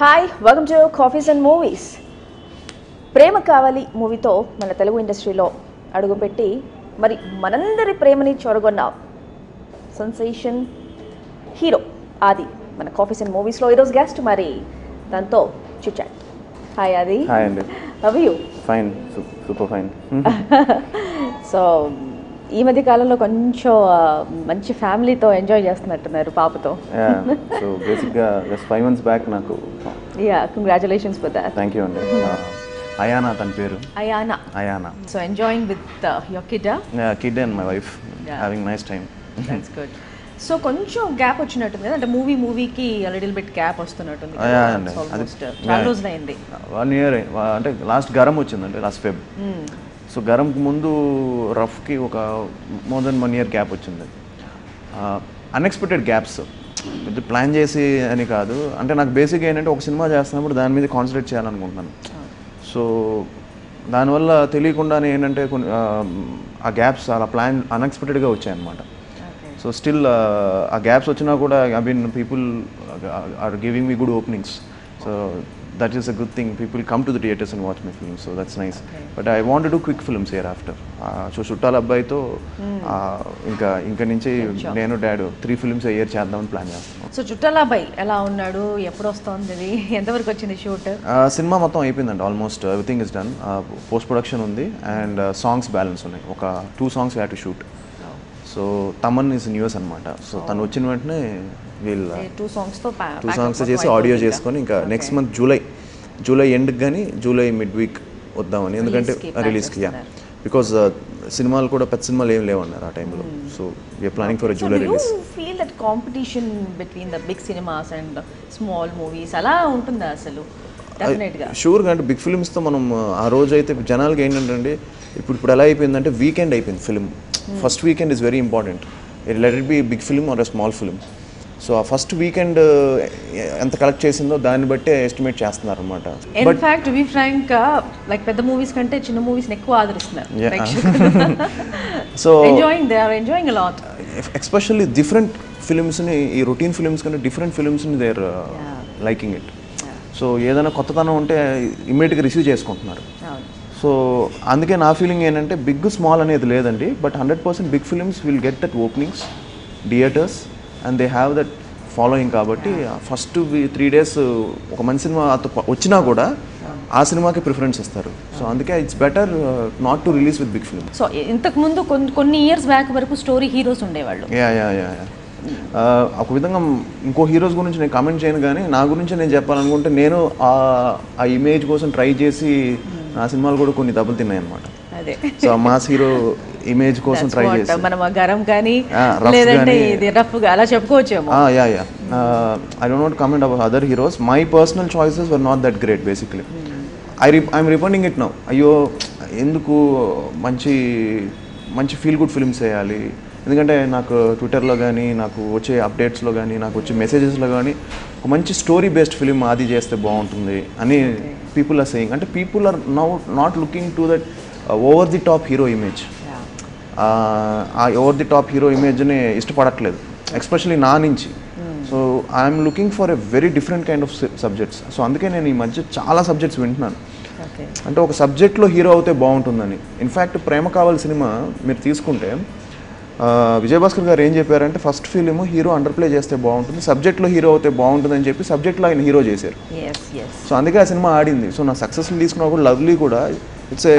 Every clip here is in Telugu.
Hi welcome to coffees and movies. Prema Kavali మూవీతో మన తెలుగు ఇండస్ట్రీలో అడుగుపెట్టి మరి మనందరి ప్రేమని చూరగొన్న సెన్సేషన్ హీరో ఆది మన కాఫీస్ అండ్ మూవీస్లో ఈరోజు గెస్ట్. మరి దాంతో చిట్. హాయ్ ఆది. హాయ్ అండి. How are you? Fine, super fine. So ఈ మధ్య కాలంలో కొంచెం మంచి ఫ్యామిలీతో ఎంజాయ్ చేస్తున్నట్టున్నారు పాపతో. సో బేసిక్గా జస్ట్ 5 months బ్యాక్ నాకు. Yeah, congratulations for that. Thank you అండి. అయానా తన పేరు. Ayana. So enjoying with your kid and my wife having nice time. That's good. So కొంచెం గ్యాప్ వచ్చినట్టుంది కదా, అంటే మూవీకి లిటిల్ బిట్ గ్యాప్ వస్తున్నట్టుంది. అది చాలా రోజులు అయింది. 1 year. అంటే లాస్ట్ గరం వచ్చిందండి, లాస్ట్ ఫెబ్. సో గరంకి ముందు రఫ్కి ఒక మోర్ దెన్ 1 year గ్యాప్ వచ్చింది. అన్ఎక్స్పెక్టెడ్ గ్యాప్స్, ఇది ప్లాన్ చేసి అని కాదు. అంటే నాకు బేసిక్గా ఏంటంటే ఒక సినిమా చేస్తున్నప్పుడు దాని మీద కాన్సన్ట్రేట్ చేయాలనుకుంటున్నాను. సో దానివల్ల తెలియకుండానే ఏంటంటే కొన్ని ఆ గ్యాప్స్ అలా ప్లాన్ అన్ఎక్స్పెక్టెడ్గా వచ్చాయన్నమాట. సో స్టిల్ ఆ గ్యాప్స్ వచ్చినా కూడా I mean people are giving me good openings. So that is a good thing. People come to the theaters and watch my films, so that's nice. Okay. But I want to do quick films hereafter. So Chuttala Abbai to inka nunchi nenu dad 3 films a year చేద్దామని ప్లాన్ చేస్తున్నాను. సో Chuttala Abbai ఎలా ఉన్నాడు, ఎప్పుడు వస్తుంది, ఇది ఎంతవరకు వచ్చింది షూట్? సినిమా మొత్తం అయిపోయిందండి, almost everything is done. Post production ఉంది అండ్ సాంగ్స్ బ్యాలెన్స్ ఉన్నాయి. ఒక 2 songs we have to shoot. So Thaman is news అనమాట. సో తను వచ్చిన వెంటనే వీళ్ళు 2 songs చేసి ఆడియో చేసుకొని ఇంకా నెక్స్ట్ మంత్ జూలై ఎండ్కి కానీ జూలై మిడ్ వీక్ వద్దామని. ఎందుకంటే రిలీజ్కి, యా, బికాజ్ సినిమాలు కూడా పెద్ద సినిమాలు ఏం లేవన్నారు ఆ టైంలో. So we're planning for July release. Feel that competition between the big cinemas and small movies అలా ఉంటుందా అసలు? షూర్గా. అంటే బిగ్ ఫిల్మ్స్తో మనం ఆ రోజు అయితే జనాలకి ఏంటంటే ఇప్పుడు ఎలా అయిపోయిందంటే వీకెండ్ అయిపోయింది film. First weekend is very important. Let it be big film or a small film. So ఆ ఫస్ట్ వీకెండ్ ఎంత కలెక్ట్ చేసిందో దాన్ని బట్టే ఎస్టిమేట్ చేస్తున్నారు అనమాట. In fact to be frank, like పెద్ద మూవీస్ కంటే చిన్న మూవీస్ని ఎక్కువ ఆదరిస్తున్నారు. So they are enjoying a lot. Especially different ఫిల్మ్స్ని, ఈ రొటీన్ ఫిల్మ్స్ కంటే డిఫరెంట్ ఫిల్మ్స్ని they are liking it. So ఏదైనా కొత్తతనం ఉంటే ఇమ్మీడియట్గా రిసీవ్ చేసుకుంటున్నారు. సో అందుకే నా ఫీలింగ్ ఏంటంటే బిగ్ స్మాల్ అనేది లేదండి, but 100% big films will get that openings, theatres, and they have that following. కాబట్టి ఫస్ట్ 3 days ఒక మంచి సినిమా వచ్చినా కూడా ఆ సినిమాకి ప్రిఫరెన్స్ ఇస్తారు. సో అందుకే it's better not to release with big film. So ఇంతకుముందు కొన్ని ఇయర్స్ బ్యాక్ వరకు స్టోరీ హీరోస్ ఉండేవాళ్ళు. యా ఒక విధంగా ఇంకో హీరోస్ గురించి నేను కామెంట్ చేయను, కానీ నా గురించి నేను చెప్పాలనుకుంటే నేను ఆ ఇమేజ్ కోసం ట్రై చేసి నా సినిమాలు కూడా కొన్ని దెబ్బలు తిన్నాయి అనమాట. సో మాస్ హీరో ఇమేజ్ కోసం ట్రై చేసి మనం గరం కానీ లేదంటే ఇది రఫ్గా అలా చెప్పుకోవచ్చేమో. Yeah I don't want comment about other heroes. My personal choices were not that great basically. I'm repenting it now. అయ్యో ఎందుకు మంచి ఫీల్ గుడ్ ఫిల్మ్స్ చేయాలి. ఎందుకంటే నాకు ట్విట్టర్లో కానీ, నాకు వచ్చే అప్డేట్స్లో కానీ, నాకు వచ్చే మెసేజెస్లో కానీ ఒక మంచి స్టోరీ బేస్డ్ ఫిలిం ఆది చేస్తే బాగుంటుంది అని పీపుల్ ఆర్ సేయింగ్. అంటే people are now not looking to that over the top hero image. ఆ ఓవర్ ది టాప్ హీరో ఇమేజ్ని ఇష్టపడట్లేదు, ఎస్పెషల్లీ నా నుంచి. So I'm looking for a very different kind of subjects. So అందుకే నేను ఈ మధ్య చాలా సబ్జెక్ట్స్ వింటున్నాను. అంటే ఒక సబ్జెక్ట్లో హీరో అవుతే బాగుంటుందని. ఇన్ఫ్యాక్ట్ ప్రేమ కావాలి సినిమా మీరు తీసుకుంటే విజయభాస్కర్ గారు ఏం చెప్పారంటే first film hero under play చేస్తే బాగుంటుంది, సబ్జెక్ట్లో హీరో అవుతే బాగుంటుంది అని చెప్పి సబ్జెక్ట్లో ఆయన హీరో చేశారు. సో అందుకే ఆ సినిమా ఆడింది. సో నా సక్సెస్ఫుల్ తీసుకున్నా కూడా లవ్లీ కూడా it's a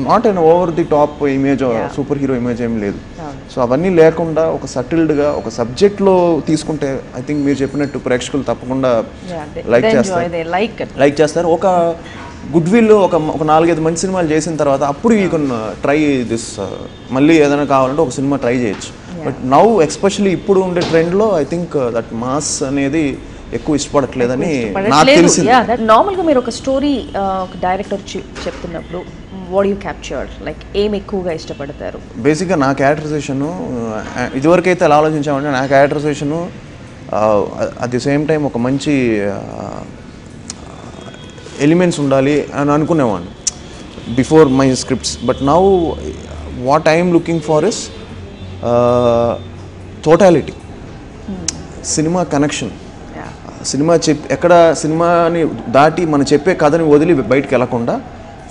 not an over the top image, super hero image ఏం లేదు. సో అవన్నీ లేకుండా ఒక సటిల్డ్గా ఒక సబ్జెక్ట్లో తీసుకుంటే ఐ థింక్ మీరు చెప్పినట్టు ప్రేక్షకులు తప్పకుండా లైక్ చేస్తారు. ఒక గుడ్ విల్ ఒక 4-5 మంచి సినిమాలు చేసిన తర్వాత అప్పుడు యూ కెన్ ట్రై దిస్. మళ్ళీ ఏదైనా కావాలంటే ఒక సినిమా ట్రై చేయొచ్చు. బట్ నౌ ఎస్పెషల్లీ ఇప్పుడు ఉండే ట్రెండ్లో ఐ థింక్ దట్ మాస్ అనేది ఎక్కువ ఇష్టపడట్లేదని నాకు తెలిసింది. నార్మల్గా మీరు ఒక స్టోరీ ఒక డైరెక్టర్ చెప్తున్నప్పుడు వాట్ యూ క్యాప్చర్, లైక్ ఏం ఎక్కువగా ఇష్టపడతారు? బేసిక్గా నా క్యారెక్టరైజేషను ఇదివరకు అయితే ఎలా ఆలోచించామంటే నా characterisation at the same time ఒక మంచి ఎలిమెంట్స్ ఉండాలి అని అనుకునేవాడిని before my scripts. But now what I'm looking for is totality, cinema connection, cinema ఎక్కడ సినిమాని దాటి మనం చెప్పే కథని వదిలి బయటికి వెళ్ళకుండా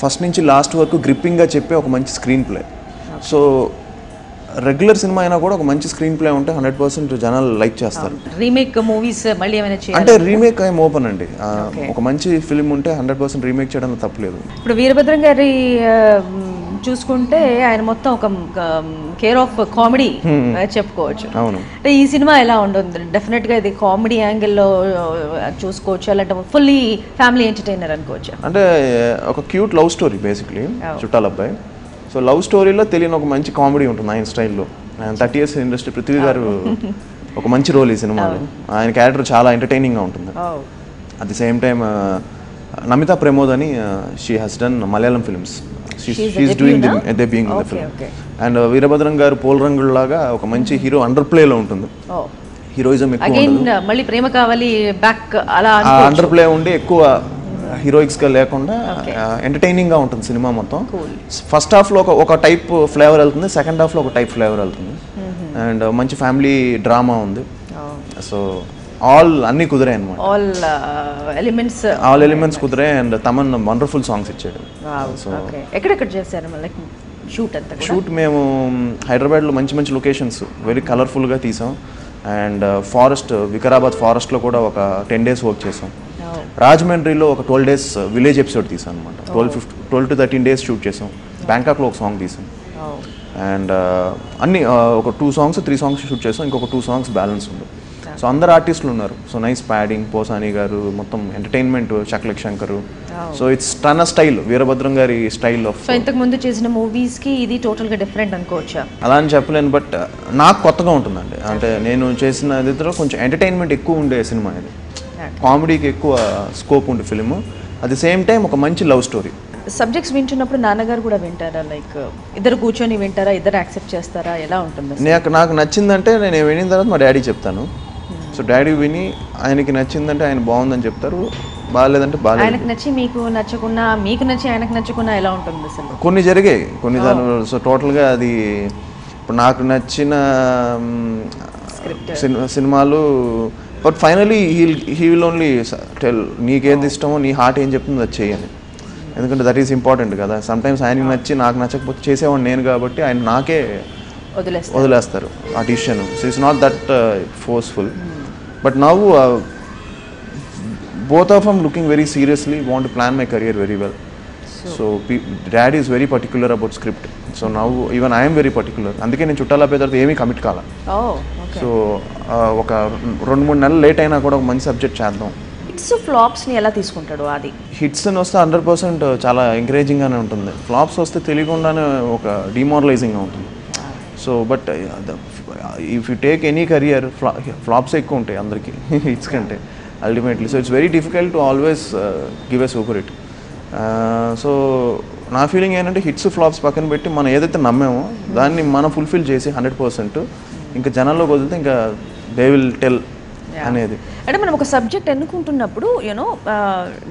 ఫస్ట్ నుంచి లాస్ట్ వరకు గ్రిప్పింగ్గా చెప్పే ఒక మంచి screen play. So regular cinema అయినా కూడా ఒక మంచి స్క్రీన్ ప్లే ఉంటే 100% జనాలు లైక్ చేస్తారు. రీమేక్ మూవీస్ మళ్ళీ ఏమైనా చేయాలి అంటే రీమేక్ ఏం ఓపెన్ అండి. ఒక మంచి ఫిలిం ఉంటే 100% రీమేక్ చేయడం తప్పలేదు. ఇప్పుడు వీరభద్రం గారి చూసుకుంటే ఆయన మొత్తం ఒక కేర్ ఆఫ్ కామెడీ చెప్పుకోవచ్చు. అవును. అంటే ఈ సినిమా ఎలా ఉంటుంది? డెఫినెట్గా ఇది కామెడీ యాంగిల్లో చూసుకోవచ్చు, అలాంటి ఫుల్లీ ఫ్యామిలీ ఎంటర్టైనర్ అనుకోవచ్చు. అంటే ఒక క్యూట్ లవ్ స్టోరీ బేసిక్లీ చుట్టాల అబ్బాయి. సో లవ్ స్టోరీలో తెలియని ఒక మంచి కామెడీ ఉంటుంది ఆయన స్టైల్లో. ఆయన 30 years ఇండస్ట్రీ, పృథ్వీ గారు ఒక మంచి రోల్ ఈ సినిమాలో. ఆయన క్యారెక్టర్ చాలా ఎంటర్టైనింగ్గా ఉంటుంది. At the same time Namitha Pramod అని she has done Malayalam films. She's doing the being in the film. And Veerabhadram గారు పోల్ రంగుల్లాగా ఒక మంచి హీరో అండర్ ప్లేలో ఉంటుంది. హీరోయిజం ఎక్కువ మళ్ళీ ప్రేమ కావాలి బ్యాక్ అలా అండర్ ప్లే ఉండి ఎక్కువ హీరోయిక్స్గా లేకుండా ఎంటర్టైనింగ్గా ఉంటుంది సినిమా మొత్తం. ఫస్ట్ హాఫ్లో ఒక టైప్ ఫ్లేవర్ వెళ్తుంది, సెకండ్ హాఫ్లో ఒక టైప్ ఫ్లేవర్ వెళ్తుంది. అండ్ మంచి ఫ్యామిలీ డ్రామా ఉంది. సో అన్నీ కుదిరాయి అనమాట. ఆల్ ఎలిమెంట్స్ కుదిరాయి. అండ్ తమన్ వండర్ఫుల్ సాంగ్స్ ఇచ్చాడు. సో ఎక్కడెక్కడ చేశారు షూట్? మేము హైదరాబాద్లో మంచి మంచి లొకేషన్స్ వెరీ కలర్ఫుల్గా తీసాం. అండ్ ఫారెస్ట్, వికారాబాద్ ఫారెస్ట్లో కూడా ఒక 10 days వర్క్ చేసాం. రాజమండ్రిలో ఒక 12 days విలేజ్ ఎపిసోడ్ తీసాం అనమాట. 12 to 13 days షూట్ చేసాం. బ్యాంకాక్లో ఒక సాంగ్ తీసాం. అండ్ అన్ని ఒక 2 songs 3 songs షూట్ చేసాం. ఇంకొక 2 songs బ్యాలెన్స్ ఉంది. సో అందరు ఆర్టిస్టులు ఉన్నారు. సో నైస్ ప్యాడింగ్, పోసాని గారు, మొత్తం ఎంటర్టైన్మెంట్, చక్లక్ శంకర్. సో ఇట్స్ తన స్టైల్, వీరభద్రం గారి స్టైల్ ఆఫ్. సో ఇంతకు ముందు చేసిన మూవీస్కి ఇది టోటల్గా డిఫరెంట్ అనుకోవచ్చా? అలా అని చెప్పలేను, బట్ నాకు కొత్తగా ఉంటుందండి. అంటే నేను చేసిన ఇదిలో కొంచెం ఎంటర్టైన్మెంట్ ఎక్కువ ఉండే సినిమా ఇది. కామెడీకి ఎక్కువ స్కోప్ ఉండే film. At the same time ఒక మంచి లవ్ స్టోరీ. సబ్జెక్ట్స్ వింటున్నప్పుడు నాన్నగారు కూడా వింటారా? లైక్ ఇద్దరు కూర్చొని వింటారా? ఇద్దరు యాక్సెప్ట్ చేస్తారా? ఎలా ఉంటుంది? నాకు నచ్చిందంటే నేను వినిన తర్వాత మా డాడీ చెప్తాను. సో డాడీ విని ఆయనకి నచ్చిందంటే ఆయన బాగుందని చెప్తారు, బాగాలేదంటే బాగాలేదు. ఆయనకు నచ్చి మీకు నచ్చకున్నా, మీకు నచ్చి ఆయనకు నచ్చకున్నా ఎలా ఉంటుంది అసలు? కొన్ని జరిగాయి, కొన్ని దాని. సో టోటల్గా అది ఇప్పుడు నాకు నచ్చిన సినిమాలు, but finally he will only tell నీకేది ఇష్టమో, నీ హార్ట్ ఏం చెప్తుందో అది చేయని. ఎందుకంటే దట్ ఈస్ ఇంపార్టెంట్ కదా. సమ్టైమ్స్ ఆయనకి నచ్చి నాకు నచ్చకపోతే చేసేవాడిని నేను కాబట్టి ఆయన నాకే వదిలేస్తారు ఆ decision. So it's not that forceful. But now both of them looking very seriously, want to plan my career very well. So dad is very particular about script. So now even I am very particular. అందుకే నేను చుట్టాల పేద తర్వాత ఏమీ కమిట్ కాల. సో ఒక 2-3 నెలలు లేట్ అయినా కూడా ఒక మంచి సబ్జెక్ట్ చేద్దాం. హిట్స్ ఫ్లాప్స్ని ఎలా తీసుకుంటాడు? అది హిట్స్ అని వస్తే 100% చాలా ఎంకరేజింగ్గానే ఉంటుంది. ఫ్లాప్స్ వస్తే తెలియకుండానే ఒక డిమారలైజింగ్గా ఉంటుంది. So but if you take any career, flops ఎక్కువ ఉంటాయి అందరికీ హిట్స్ కంటే ultimately. So it's very difficult to always give a super hit. So నా ఫీలింగ్ ఏంటంటే హిట్స్ ఫ్లాప్స్ పక్కన పెట్టి మనం ఏదైతే నమ్మామో దాన్ని మనం ఫుల్ఫిల్ చేసి 100% ఇంకా జనాల్లోకి వదిలితే ఇంకా దే విల్ టెల్ అనేది. అంటే మనం ఒక సబ్జెక్ట్ ఎన్నుకుంటున్నప్పుడు యూనో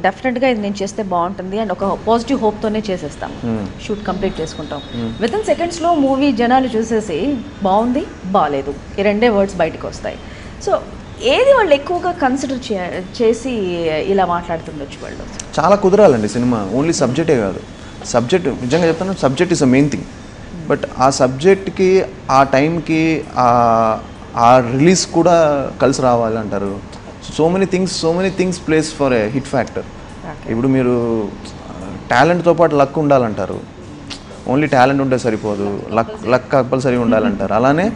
డెఫినెట్గా ఇది నేను చేస్తే బాగుంటుంది అండ్ ఒక పాజిటివ్ హోప్తోనే చేసేస్తాం, షూట్ కంప్లీట్ చేసుకుంటాం. విత్ ఇన్ సెకండ్స్లో మూవీ జనాలు చూసేసి బాగుంది, బాగాలేదు, ఈ 2 words బయటకు వస్తాయి. సో ఏది వాళ్ళు ఎక్కువగా కన్సిడర్ చేసి ఇలా మాట్లాడుతుండొచ్చు? వాళ్ళు చాలా కుదరాలండి సినిమా. ఓన్లీ సబ్జెక్టే కాదు, సబ్జెక్ట్ నిజంగా చెప్తాను, subject is a main thing. But ఆ సబ్జెక్ట్కి, ఆ టైంకి, ఆ రిలీజ్ కూడా కలిసి రావాలంటారు. So many things place for a hit factor. ఇప్పుడు మీరు టాలెంట్తో పాటు లక్ ఉండాలంటారు. ఓన్లీ టాలెంట్ ఉంటే సరిపోదు, లక్ కంపల్సరీ ఉండాలంటారు. అలానే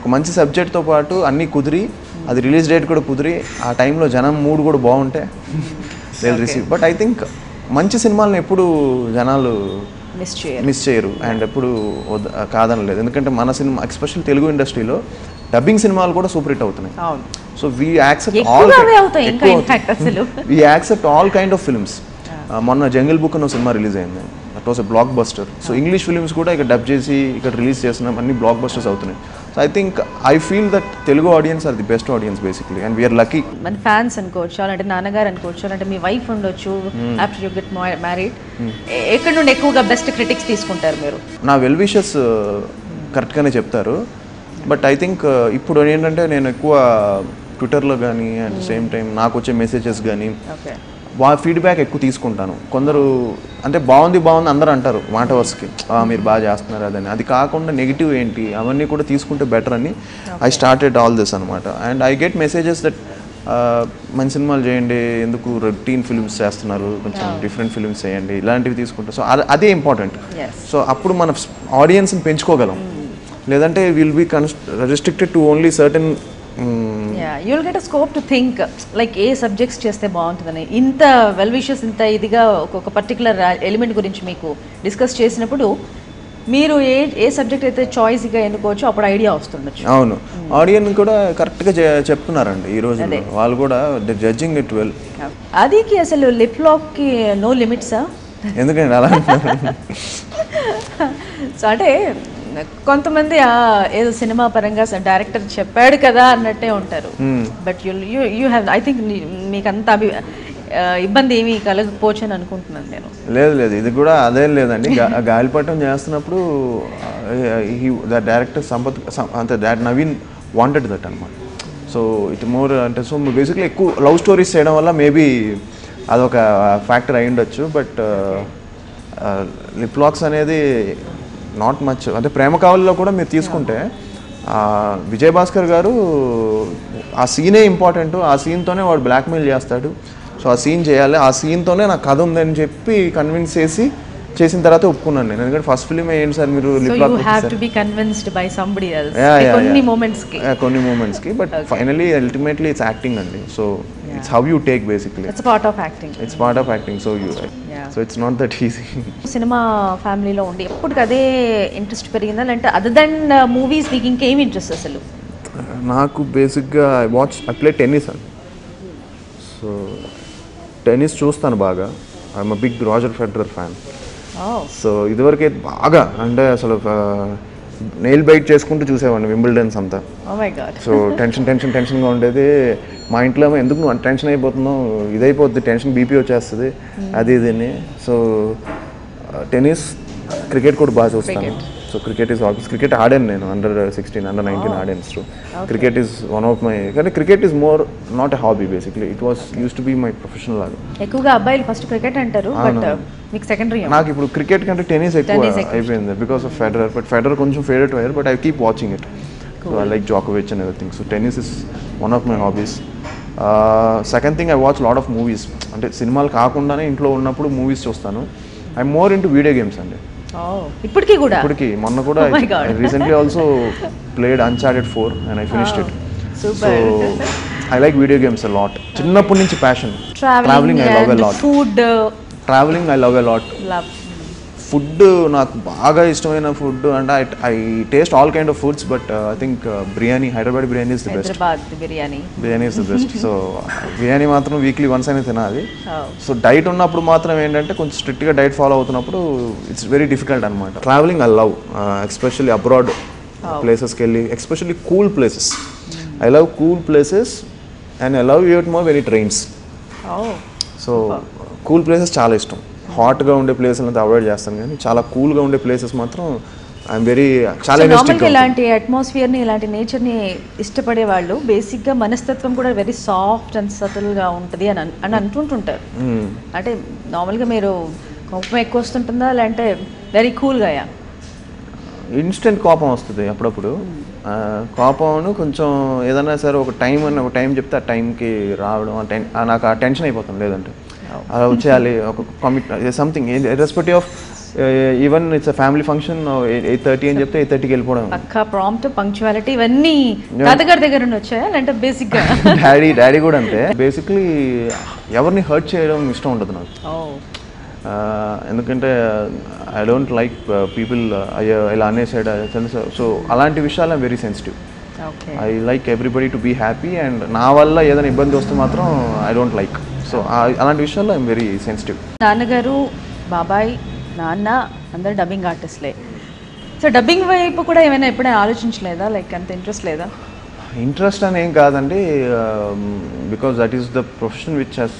ఒక మంచి సబ్జెక్ట్తో పాటు అన్నీ కుదిరి, అది రిలీజ్ డేట్ కూడా కుదిరి, ఆ టైంలో జనం మూడ్ కూడా బాగుంటే they will receive. But I think మంచి సినిమాలను ఎప్పుడు జనాలు మిస్ చేయరు అండ్ ఎప్పుడు కాదనలేదు. ఎందుకంటే మన సినిమా ఎస్పెషల్ తెలుగు ఇండస్ట్రీలో డబ్బింగ్ సినిమాలు కూడా సూపర్ హిట్ అవుతున్నాయి. So we accept all kind of films. మొన్న జంగిల్ బుక్ అన్న సినిమా రిలీజ్ అయింది, that was a blockbuster. So English films కూడా ఇక్కడ డబ్ చేసి ఇక్కడ రిలీజ్ చేస్తున్నాం, అన్ని బ్లాక్ బస్టర్స్ అవుతున్నాయి. So I feel that Telugu audience are the best audience basically and we're lucky. మన ఫ్యాన్స్ అనుకోవచ్చు, అంటే నాన్నగారు అనుకోవచ్చు, అంటే మీ వైఫ్ ఉండొచ్చు. ఆఫ్టర్ యూ గెట్ మ్యారీడ్ ఎక్కడ నుండి ఎక్కువగా బెస్ట్ క్రిటిక్స్ తీసుకుంటారు మీరు? నా వెల్ విషెస్ కరెక్ట్గానే చెప్తారు. బట్ ఐ థింక్ ఇప్పుడు ఏంటంటే నేను ఎక్కువ ట్విట్టర్లో కానీ అట్ ద సేమ్ టైం నాకు వచ్చే మెసేజెస్ కానీ ఓకే ఫీడ్బ్యాక్ ఎక్కువ తీసుకుంటాను. కొందరు అంటే బాగుంది అందరూ అంటారు మాట వరుసకి మీరు బాగా చేస్తున్నారు అదని. అది కాకుండా నెగిటివ్ ఏంటి అవన్నీ కూడా తీసుకుంటే బెటర్ అని ఐ స్టార్టెడ్ ఆల్ దిస్ అనమాట. And I get messages that మంచి సినిమాలు చేయండి, ఎందుకు రొటీన్ ఫిల్మ్స్ చేస్తున్నారు, కొంచెం డిఫరెంట్ ఫిల్మ్స్ చేయండి, ఇలాంటివి తీసుకుంటారు. సో అదే ఇంపార్టెంట్. సో అప్పుడు మన ఆడియన్స్ని పెంచుకోగలం. లేదంటే will be restricted to only certain. You will get a scope to think like ఏ సబ్జెక్ట్స్ చేస్తే బాగుంటుందని. ఇంత వెల్ విషెస్ ఇంత ఇదిగా ఒక పర్టికులర్ ఎలిమెంట్ గురించి మీకు డిస్కస్ చేసినప్పుడు మీరు ఏ సబ్జెక్ట్ అయితే చాయిస్గా ఎన్నుకోవచ్చో అప్పుడు ఐడియా వస్తుండొచ్చు. అవును, ఆడియన్ కూడా కరెక్ట్గా చెప్తున్నారండి ఈ రోజు. వాళ్ళు కూడా జడ్జింగ్ ఇట్ వెల్. అదికి అసలు లిప్ లాక్కి నో లిమిట్సా? ఎందుకండి అలా? సో అంటే కొంతమంది ఏదో సినిమా పరంగా డైరెక్టర్ చెప్పాడు కదా అన్నట్టే ఉంటారు. But you have I think మీకు అంత ఇబ్బంది ఏమీ కలగకపోవచ్చు అని అనుకుంటున్నాను నేను. లేదు, ఇది కూడా అదేం లేదండి. గాలిపటం చేస్తున్నప్పుడు డైరెక్టర్ అంటే నవీన్ వాంటెడ్ దట్ అనమాట. సో ఇట్ మోర్ అంటే సో బేసిక్లీ ఎక్కువ లవ్ స్టోరీస్ చేయడం వల్ల మేబీ అదొక ఫ్యాక్టర్ అయి ఉండొచ్చు. బట్ లిప్ లాక్స్ అనేది నాట్ మచ్. అంటే ప్రేమ కావాలిలో కూడా మీరు తీసుకుంటే విజయ్ భాస్కర్ గారు ఆ సీనే ఇంపార్టెంట్, ఆ సీన్తోనే వాడు బ్లాక్మెయిల్ చేస్తాడు. సో ఆ సీన్ చేయాలి, ఆ సీన్తోనే నాకు కథ ఉందని చెప్పి కన్విన్స్ చేసిన తర్వాత ఒప్పుకున్నాను నేను. ఎందుకంటే ఫస్ట్ ఫిల్మ్ ఏంటి సార్ మీరు కొన్ని మూమెంట్స్కి. But finally ultimately it's acting అండి. So it's how you take basically. It's part of acting. So it's not that easy. సినిమా ఫ్యామిలీలో ఉండి ఎప్పటికి అదే ఇంట్రెస్ట్ పెరిగిందా, అంటే అదర్ దెన్ మూవీస్ మీకు ఇంకేం ఇంట్రెస్ట్ అసలు? నాకు బేసిక్గా ఐ ప్లే టెన్నిస్ అండి. సో టెన్నిస్ చూస్తాను బాగా. I'm big Roger Federer fan. సో ఇదివరకే బాగా అంటే అసలు నెయిల్ బైట్ చేసుకుంటూ చూసేవాడిని వింబుల్డన్స్ అంతా. సో టెన్షన్గా ఉండేది. మా ఇంట్లో ఎందుకు నువ్వు టెన్షన్ అయిపోతున్నావు, ఇదైపోద్ది, టెన్షన్ బీపీ వచ్చేస్తుంది అది ఇదని. సో టెన్నిస్, క్రికెట్ కూడా బాగా చూస్తాను. So cricket is hobbies. Cricket ఆడాను నేను అండర్-16, అండర్-19 ఆడాను. So cricket is one of my, కానీ cricket is more not a hobby basically. It was use to be my professional లాగా. ఎక్కువగా అబ్బాయిలు ఫస్ట్ క్రికెట్ అంటారు, బట్ మీకు సెకండరీ. నాకు ఇప్పుడు క్రికెట్ కంటే టెన్నిస్ ఎక్కువ అయిపోయింది because of Federer. But Federer కొంచెం ఫేవరెట్ అయ్యారు, but I keep watching it. So I like జోకోవిచ్ and everything. So tennis is one of my hobbies. Second thing, I watch lot of movies. అంటే సినిమాలు కాకుండానే ఇంట్లో ఉన్నప్పుడు మూవీస్ చూస్తాను. I more into video games అండి. ఇప్పటికి మొన్న కూడా recently also played Uncharted 4 and I finished it. So I like video games a lot. చిన్నప్పటి నుంచి passion. Travelling I love a lot. Travelling I love a lot. Food నాకు బాగా ఇష్టమైన ఫుడ్ అంటే I taste all kind of foods, but I think biryani, Hyderabad biryani is the best. Biryani is the best. So biryani మాత్రం వీక్లీ వన్స్ అనేది తినాలి. సో డైట్ ఉన్నప్పుడు మాత్రం ఏంటంటే కొంచెం స్ట్రిక్ట్గా డైట్ ఫాలో అవుతున్నప్పుడు ఇట్స్ వెరీ డిఫికల్ట్ అనమాట. Travelling I love, especially abroad ప్లేసెస్కి వెళ్ళి, especially cool places. I love cool places and I love it more very trains. So cool places చాలా ఇష్టం. హాట్గా ఉండే ప్లేసెస్ అంతా అవాయిడ్ చేస్తాను, కానీ చాలా కూల్గా ఉండే ప్లేసెస్ మాత్రం ఐఎమ్ వెరీ చాలా నార్మల్గా. ఇలాంటి అట్మాస్ఫియర్ని, ఇలాంటి నేచర్ని ఇష్టపడే వాళ్ళు బేసిక్గా మనస్తత్వం కూడా వెరీ సాఫ్ట్ అండ్ సటిల్గా ఉంటుంది అని అంటుంటుంటారు. అంటే నార్మల్గా మీరు కోపం ఎక్కువ వస్తుంటుందా, లేదంటే వెరీ కూల్గా? ఇన్స్టెంట్ కోపం వస్తుంది అప్పుడప్పుడు. కోపం కొంచెం ఏదైనా సరే ఒక టైం చెప్తే ఆ టైంకి రావడం, నాకు ఆ టెన్షన్ అయిపోతుంది. లేదంటే అలా వచ్చేయాలి, ఒక commit something irrespective of even it's family function 8:30 అని చెప్తే 8:30కి వెళ్ళిపోవడం. పక్కా ప్రాంప్ట్, పంక్చువాలిటీ ఇవన్నీ తాతగారి దగ్గర నుండి వచ్చాయా, అంటే బేసిక్గా? డాడీ కూడా అంతే. బేసిక్లీ ఎవరిని హర్ట్ చేయడం ఇష్టం ఉండదు నాకు. ఎందుకంటే ఐ డోంట్ లైక్ పీపుల్ ఇలా అనేసాడు. సో అలాంటి విషయాలు I'm very sensitive. I like everybody to be happy, and నా వల్ల ఏదైనా ఇబ్బంది వస్తే మాత్రం ఐ డోంట్ లైక్. సో అలాంటి విషయాల్లో ఐఎమ్ వెరీ సెన్సిటివ్. నాన్నగారు, బాబాయ్, నాన్న అందరు డబ్బింగ్ ఆర్టిస్ట్లే. సో డబ్బింగ్ వైపు కూడా ఏమైనా ఎప్పుడైనా ఆలోచించలేదా? లైక్ అంత ఇంట్రెస్ట్ లేదా? ఇంట్రెస్ట్ అని ఏం కాదండి, because that is the profession which has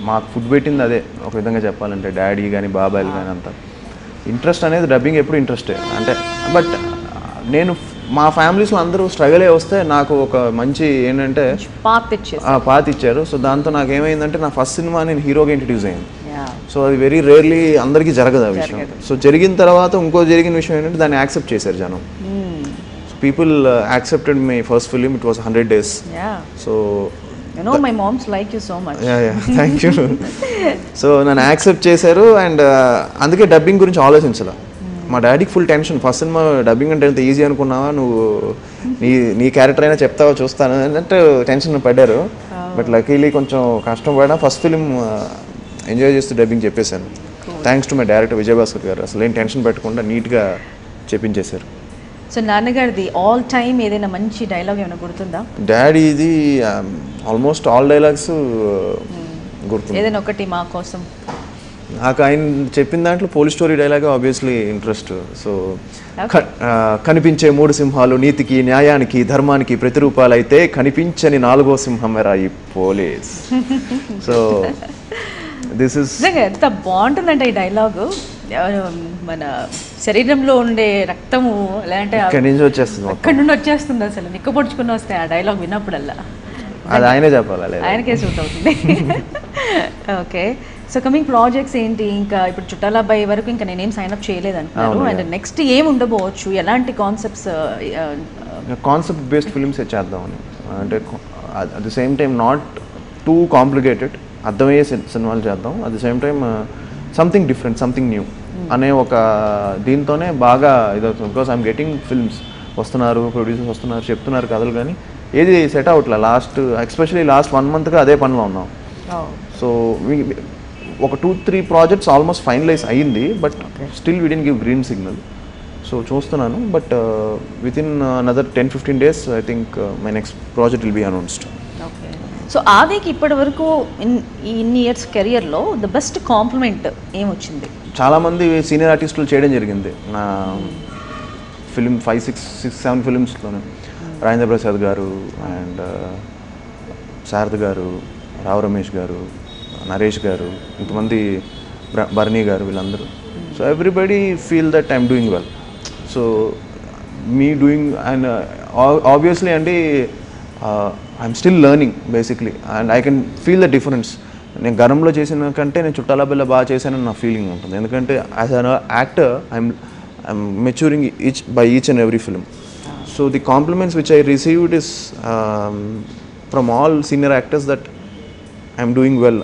మాకు ఫుడ్ పెట్టింది అదే ఒక విధంగా చెప్పాలంటే. డాడీ కానీ బాబాయిలు కానీ అంతా ఇంట్రెస్ట్ అనేది డబ్బింగ్ ఎప్పుడు ఇంట్రెస్టే. అంటే బట్ నేను మా ఫ్యామిలీస్లో అందరూ స్ట్రగలే వస్తే నాకు ఒక మంచి ఏంటంటే పాత్ ఇచ్చారు. సో దాంతో నాకు ఏమైందంటే నా ఫస్ట్ సినిమా నేను హీరోగా ఇంట్రడ్యూస్ అయ్యాను. సో అది వెరీ రేర్లీ అందరికీ జరగదు ఆ విషయం. సో జరిగిన తర్వాత ఇంకో జరిగిన విషయం ఏంటంటే దాన్ని యాక్సెప్ట్ చేశారు జనం. People accepted my first film. It was 100 days. So my mom's like you so much. Thank you. So నన్ను యాక్సెప్ట్ చేశారు. అండ్ అందుకే డబ్బింగ్ గురించి ఆలోచించాల. మా డాడీకి full tension. First cinema dubbing అంటే ఎంత ఈజీ అనుకున్నావా నువ్వు, నీ క్యారెక్టర్ అయినా చెప్తావా చూస్తాను అంటే టెన్షన్ పడ్డారు. బట్ లక్కీలీ కొంచెం కష్టం పడినా ఫస్ట్ ఫిలిం ఎంజాయ్ చేస్తూ డబ్బింగ్ చెప్పేశాను. Thanks to my director Vijayabhaskar గారు. అసలు ఏం టెన్షన్ పెట్టకుండా నీట్గా చెప్పించేశారు. సో నాన్నగారిది ఆల్ టైమ్ ఏదైనా మంచి డైలాగ్ ఏమైనా గుర్తుందా? డాడీది ఆల్మోస్ట్ ఆల్ డైలాగ్స్ గుర్తుంది. ఏదైనా ఒకటి మా కోసం. నాకు ఆయన చెప్పిన దాంట్లో police story dialogue obviously interest. So కనిపించే 3 సింహాలు నీతికి న్యాయానికి ధర్మానికి ప్రతిరూపాలు అయితే కనిపించని 4వ సింహం రాయి పోలీస్. సో దిస్ ఇస్ ఎంత బాగుంటుందంటే ఈ డైలాగు. మన శరీరంలో ఉండే రక్తము లేదంటే అక్కడి నుంచి వచ్చేస్తుంది, అక్కడి నుండి వచ్చేస్తుంది. అసలు నిక్కపొడుచుకుని వస్తాయి ఆ డైలాగ్ విన్నప్పుడల్లా. అది ఆయనే చెప్పాలి, ఆయనకే సూట్ అవుతుంది. ఓకే. సో కమింగ్ ప్రాజెక్ట్స్ ఏంటి? ఇంకా ఇప్పుడు చుట్టాల అబ్బాయి వరకు ఇంకా నేనేం సైన్ అప్ చేయలేదు అంటున్నారు. అండ్ నెక్స్ట్ ఏం ఉండబోవచ్చు? ఎలాంటి కాన్సెప్ట్ బేస్డ్ ఫిల్మ్స్ చేద్దామని. అంటే at the same time not too complicated, అర్థమయ్యే సినిమాలు చేద్దాం. At the same time something different, something new అనే ఒక దీంతోనే బాగా ఇదవుతుంది. బికాస్ ఐఎమ్ గెటింగ్ ఫిల్మ్స్ వస్తున్నారు, ప్రొడ్యూసర్స్ వస్తున్నారు, చెప్తున్నారు కథలు, కానీ ఏది సెట్ అవట్లే. ఎస్పెషలీ లాస్ట్ 1 monthగా అదే పనిలో ఉన్నాం. సో ఒక 2-3 ప్రాజెక్ట్స్ ఆల్మోస్ట్ ఫైనలైజ్ అయ్యింది, but still we didn't give green signal. So చూస్తున్నాను, but within another 10-15 days I think my next project will be announced. So ఆదికి ఇప్పటి వరకు ఇన్ని ఇయర్స్ కెరియర్లో ద బెస్ట్ కాంప్లిమెంట్ ఏమొచ్చింది? చాలామంది సీనియర్ ఆర్టిస్టులు చేయడం జరిగింది నా ఫిలిం 5-6-7 ఫిలిమ్స్లోనే. రాజేంద్ర ప్రసాద్ గారు అండ్ శారద గారు, రావు రమేష్ గారు, నరేష్ గారు, ఇంతమంది, బర్నీ గారు, వీళ్ళందరూ. So everybody feel that I'm doing well. So me doing and obviously అండి I'm still learning basically, and I can feel the difference. నేను గరంలో చేసిన కంటే నేను చుట్టాల బిల్ల బాగా చేశానని నా ఫీలింగ్ ఉంటుంది. ఎందుకంటే as an actor I'm maturing each and every film. So the compliments which I received is from all senior actors that I'm doing well.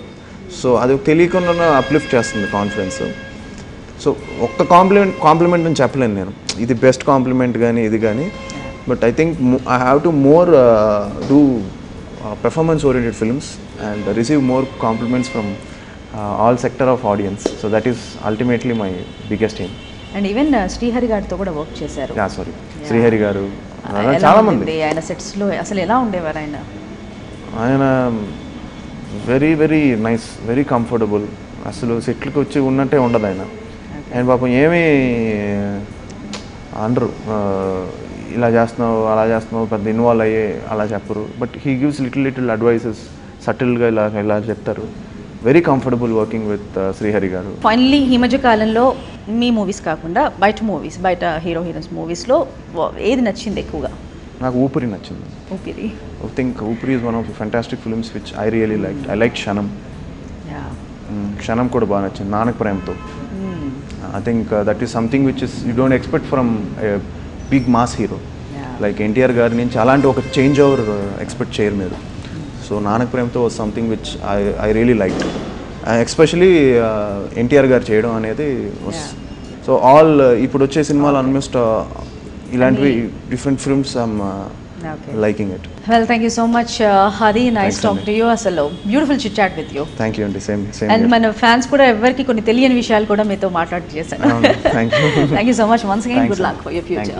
So అది తెలియకుండా అప్లిఫ్ట్ చేస్తుంది కాన్ఫిడెన్స్. సో ఒక్క కాంప్లిమెంట్ అని చెప్పలేను నేను, ఇది బెస్ట్ కాంప్లిమెంట్ కానీ ఇది కానీ. But I think I have to more do performance oriented films and receive more compliments from all sector of audience. So that is ultimately my biggest aim. And even Srihari గారితో కూడా వర్క్ చేశారు. శ్రీహరి గారు చాలా మంది ఆయన సెట్స్ లో అసలు ఎలా ఉండేవారు? ఆయన very very nice, very comfortable. అసలు సెట్లకి వచ్చి ఉన్నట్టే ఉండదు ఆయన. ఆయన పాపం ఏమీ అనరు, ఇలా చేస్తున్నావు అలా చేస్తున్నావు, పెద్ద ఇన్వాల్వ్ అయ్యే అలా చెప్పరు. But he gives little advices, సటిల్గా ఇలా చెప్తారు. Very comfortable working with Srihari గారు. ఫైనల్లీ ఈ మధ్య కాలంలో మీ మూవీస్ కాకుండా బయట హీరో హీరోయిన్స్ మూవీస్లో ఏది నచ్చింది ఎక్కువగా? నాకు ఊపిరి నచ్చింది. Oopiri, I think Oopiri is one of the fantastic films which I really like. I like Kshanam కూడా బాగా నచ్చింది, Nannaku Prematho. I think that is something which is you don't expect from big mass hero like NTR గారి నుంచి. అలాంటి ఒక చేంజ్ ఓవర్ ఎక్స్పెక్ట్ చేయరు మీరు. సో నానక ప్రేమతో was something which I really like. Especially NTR గారు చేయడం అనేది వాస్. సో ఆల్ ఇప్పుడు వచ్చే సినిమాలు ఆల్మోస్ట్ ఇలాంటివి different films I'm liking it. Well, thank you so much హది. Nice talk to you. అసలు beautiful chit chat with you. Thank you అండి. సేమ్. అండ్ మన ఫ్యాన్స్ కూడా ఎవరికి కొన్ని తెలియని విషయాలు కూడా మీతో మాట్లాడి చేశాను. Thank you so much. Once again good luck for your future.